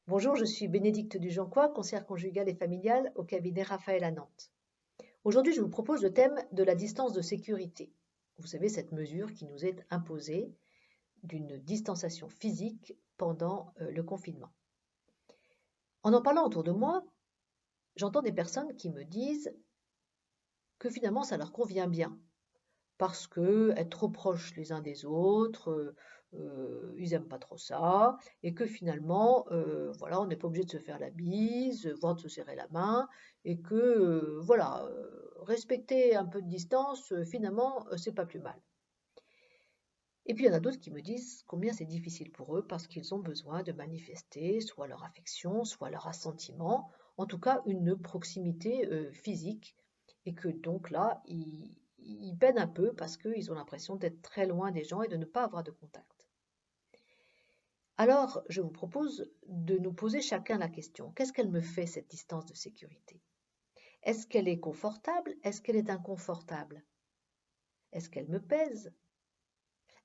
Bonjour, je suis Bénédicte Dujoncois, conseillère conjugale et familiale au cabinet Raphaël à Nantes. Aujourd'hui, je vous propose le thème de la distance de sécurité. Vous savez, cette mesure qui nous est imposée d'une distanciation physique pendant le confinement. En parlant autour de moi, j'entends des personnes qui me disent que finalement ça leur convient bien, parce que être trop proches les uns des autres, ils n'aiment pas trop ça, et que finalement, voilà, on n'est pas obligé de se faire la bise, voire de se serrer la main, et que, voilà, respecter un peu de distance, finalement, c'est pas plus mal. Et puis il y en a d'autres qui me disent combien c'est difficile pour eux parce qu'ils ont besoin de manifester soit leur affection, soit leur assentiment, en tout cas une proximité physique, et que donc là, ils peinent un peu parce qu'ils ont l'impression d'être très loin des gens et de ne pas avoir de contact. Alors, je vous propose de nous poser chacun la question, qu'est-ce qu'elle me fait cette distance de sécurité? Est-ce qu'elle est confortable? Est-ce qu'elle est inconfortable? Est-ce qu'elle me pèse?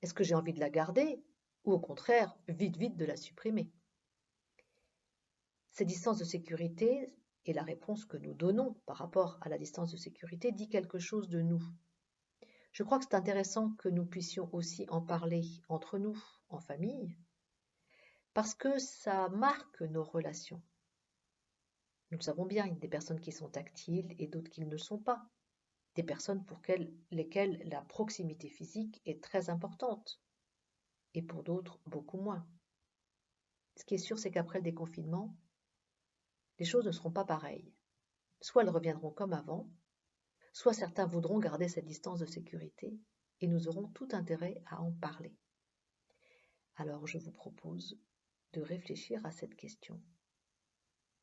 Est-ce que j'ai envie de la garder? Ou au contraire, vite, vite de la supprimer? Cette distance de sécurité et la réponse que nous donnons par rapport à la distance de sécurité dit quelque chose de nous. Je crois que c'est intéressant que nous puissions aussi en parler entre nous, en famille, parce que ça marque nos relations. Nous le savons bien, il y a des personnes qui sont tactiles et d'autres qui ne le sont pas. Des personnes pour lesquelles la proximité physique est très importante et pour d'autres beaucoup moins. Ce qui est sûr, c'est qu'après le déconfinement, les choses ne seront pas pareilles. Soit elles reviendront comme avant, soit certains voudront garder cette distance de sécurité et nous aurons tout intérêt à en parler. Alors je vous propose de réfléchir à cette question.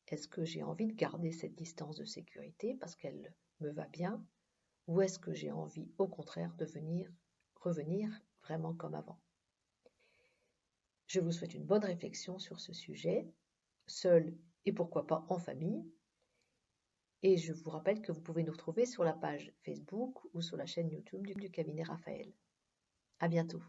Est-ce que j'ai envie de garder cette distance de sécurité parce qu'elle me va bien, ou est-ce que j'ai envie au contraire de revenir vraiment comme avant? Je vous souhaite une bonne réflexion sur ce sujet, seul et pourquoi pas en famille. Et je vous rappelle que vous pouvez nous retrouver sur la page Facebook ou sur la chaîne YouTube du cabinet Raphaël. À bientôt.